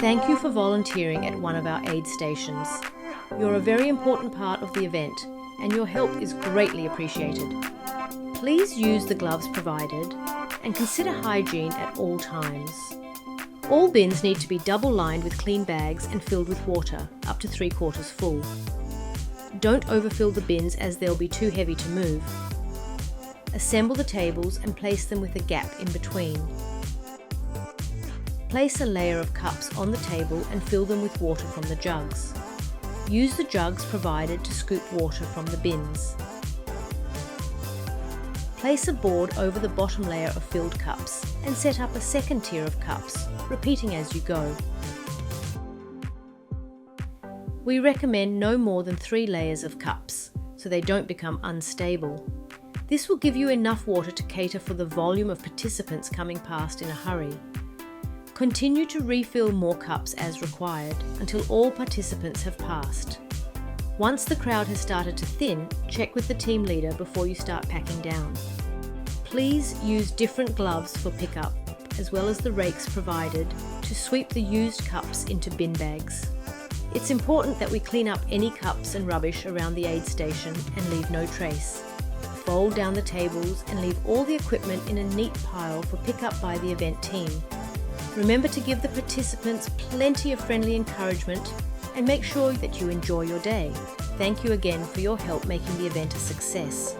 Thank you for volunteering at one of our aid stations. You're a very important part of the event, and your help is greatly appreciated. Please use the gloves provided and consider hygiene at all times. All bins need to be double-lined with clean bags and filled with water, up to 3/4 full. Don't overfill the bins as they'll be too heavy to move. Assemble the tables and place them with a gap in between. Place a layer of cups on the table and fill them with water from the jugs. Use the jugs provided to scoop water from the bins. Place a board over the bottom layer of filled cups and set up a second tier of cups, repeating as you go. We recommend no more than 3 layers of cups, so they don't become unstable. This will give you enough water to cater for the volume of participants coming past in a hurry. Continue to refill more cups as required until all participants have passed. Once the crowd has started to thin, check with the team leader before you start packing down. Please use different gloves for pickup, as well as the rakes provided to sweep the used cups into bin bags. It's important that we clean up any cups and rubbish around the aid station and leave no trace. Fold down the tables and leave all the equipment in a neat pile for pickup by the event team. Remember to give the participants plenty of friendly encouragement and make sure that you enjoy your day. Thank you again for your help making the event a success.